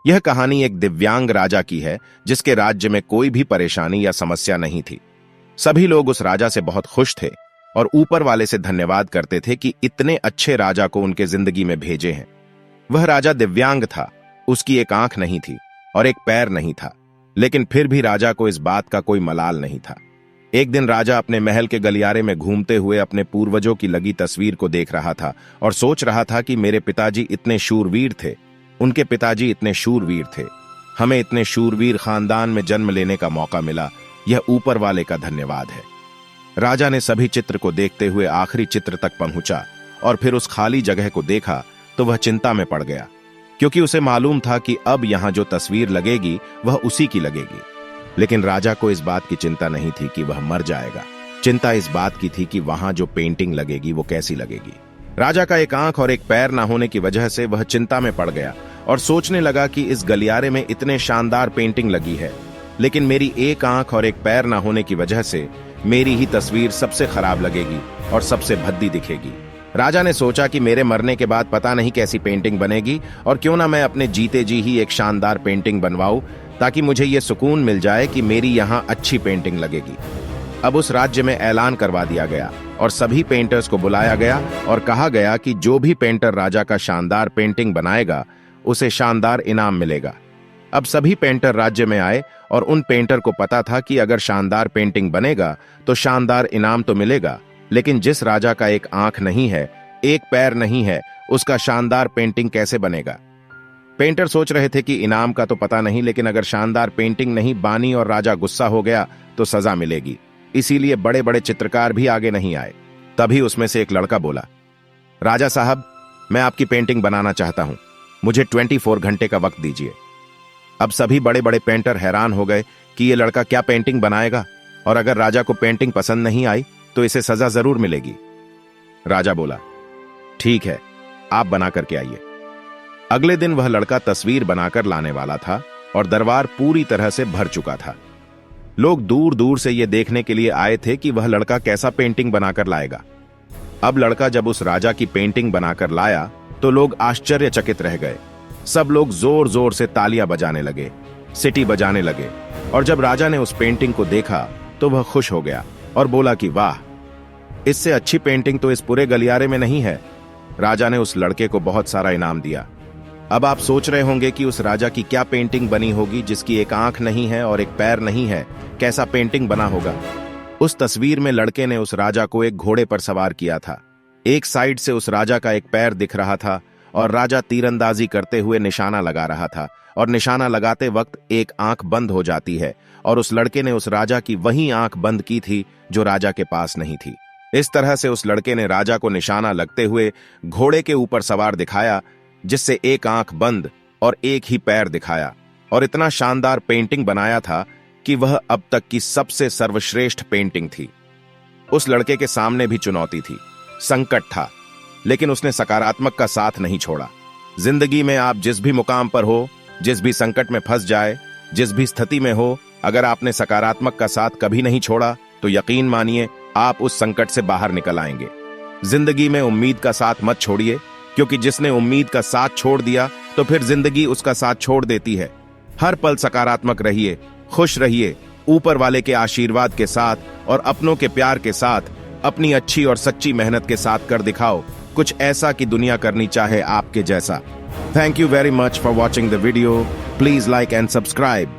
यह कहानी एक दिव्यांग राजा की है जिसके राज्य में कोई भी परेशानी या समस्या नहीं थी। सभी लोग उस राजा से बहुत खुश थे और ऊपर वाले से धन्यवाद करते थे कि इतने अच्छे राजा को उनके जिंदगी में भेजे हैं। वह राजा दिव्यांग था, उसकी एक आंख नहीं थी और एक पैर नहीं था, लेकिन फिर भी राजा को इस बात का कोई मलाल नहीं था। एक दिन राजा अपने महल के गलियारे में घूमते हुए अपने पूर्वजों की लगी तस्वीर को देख रहा था और सोच रहा था कि मेरे पिताजी इतने शूरवीर थे, उनके पिताजी इतने शूरवीर थे, हमें इतने शूरवीर खानदान में जन्म लेने का मौका मिला, यह ऊपर वाले का धन्यवाद है। राजा ने सभी चित्र को देखते हुए आखिरी चित्र तक पहुंचा और फिर उस खाली जगह को देखा तो वह चिंता में पड़ गया, क्योंकि उसे मालूम था कि अब यहां जो तस्वीर लगेगी वह उसी की लगेगी। लेकिन राजा को इस बात की चिंता नहीं थी कि वह मर जाएगा, चिंता इस बात की थी कि वहां जो पेंटिंग लगेगी वो कैसी लगेगी। राजा का एक आंख और एक पैर ना होने की वजह से वह चिंता में पड़ गया और सोचने लगा कि इस गलियारे में इतने शानदार पेंटिंग लगी है, लेकिन मेरी एक आंख और एक पैर ना होने की वजह से मेरी ही तस्वीर सबसे खराब लगेगी और सबसे भद्दी दिखेगी। राजा ने सोचा कि मेरे मरने के बाद पता नहीं कैसी पेंटिंग बनेगी और क्यों ना मैं अपने जीते जी ही एक शानदार पेंटिंग बनवाऊं, ताकि मुझे यह सुकून मिल जाए कि मेरी यहां अच्छी पेंटिंग लगेगी। अब उस राज्य में ऐलान करवा दिया गया और सभी पेंटर्स को बुलाया गया और कहा गया कि जो भी पेंटर राजा का शानदार पेंटिंग बनाएगा उसे शानदार इनाम मिलेगा। अब सभी पेंटर राज्य में आए और उन पेंटर को पता था कि अगर शानदार पेंटिंग बनेगा तो शानदार इनाम तो मिलेगा, लेकिन जिस राजा का एक आंख नहीं है, एक पैर नहीं है, उसका शानदार पेंटिंग कैसे बनेगा। पेंटर सोच रहे थे कि इनाम का तो पता नहीं, लेकिन अगर शानदार पेंटिंग नहीं बानी और राजा गुस्सा हो गया तो सजा मिलेगी, इसीलिए बड़े बड़े चित्रकार भी आगे नहीं आए। तभी उसमें से एक लड़का बोला, राजा साहब, मैं आपकी पेंटिंग बनाना चाहता हूं, मुझे 24 घंटे का वक्त दीजिए। अब सभी बड़े बड़े पेंटर हैरान हो गए कि ये लड़का क्या पेंटिंग बनाएगा, और अगर राजा को पेंटिंग पसंद नहीं आई तो इसे सजा जरूर मिलेगी। राजा बोला, ठीक है, आप बना करके आइए। अगले दिन वह लड़का तस्वीर बनाकर लाने वाला था और दरबार पूरी तरह से भर चुका था। लोग दूर दूर से यह देखने के लिए आए थे कि वह लड़का कैसा पेंटिंग बनाकर लाएगा। अब लड़का जब उस राजा की पेंटिंग बनाकर लाया तो लोग आश्चर्यचकित रह गए। सब लोग जोर जोर से तालियां बजाने लगे, सीटी बजाने लगे, और जब राजा ने उस पेंटिंग को देखा तो वह खुश हो गया और बोला कि वाह, इससे अच्छी पेंटिंग तो इस पूरे गलियारे में नहीं है। राजा ने उस लड़के को बहुत सारा इनाम दिया। अब आप सोच रहे होंगे कि उस राजा की क्या पेंटिंग बनी होगी जिसकी एक आंख नहीं है और एक पैर नहीं है, कैसा पेंटिंग बना होगा। उस तस्वीर में लड़के ने उस राजा को एक घोड़े पर सवार किया था। एक साइड से उस राजा का एक पैर दिख रहा था और राजा तीरंदाजी करते हुए निशाना लगा रहा था, और निशाना लगाते वक्त एक आंख बंद हो जाती है, और उस लड़के ने उस राजा की वही आंख बंद की थी जो राजा के पास नहीं थी। इस तरह से उस लड़के ने राजा को निशाना लगते हुए घोड़े के ऊपर सवार दिखाया, जिससे एक आंख बंद और एक ही पैर दिखाया, और इतना शानदार पेंटिंग बनाया था कि वह अब तक की सबसे सर्वश्रेष्ठ पेंटिंग थी। उस लड़के के सामने भी चुनौती थी, संकट था, लेकिन उसने सकारात्मक का साथ नहीं छोड़ा। जिंदगी में आप जिस भी मुकाम पर हो, जिस भी संकट में फंस जाए, जिस भी स्थिति में हो, अगर आपने सकारात्मक का साथ कभी नहीं छोड़ा तो यकीन मानिए आप उस संकट से बाहर निकल आएंगे। जिंदगी में उम्मीद का साथ मत छोड़िए, क्योंकि जिसने उम्मीद का साथ छोड़ दिया तो फिर जिंदगी उसका साथ छोड़ देती है। हर पल सकारात्मक रहिए, खुश रहिए, ऊपर वाले के आशीर्वाद के साथ और अपनों के प्यार के साथ अपनी अच्छी और सच्ची मेहनत के साथ कर दिखाओ कुछ ऐसा कि दुनिया करनी चाहे आपके जैसा। Thank you very much for watching the video. Please like and subscribe.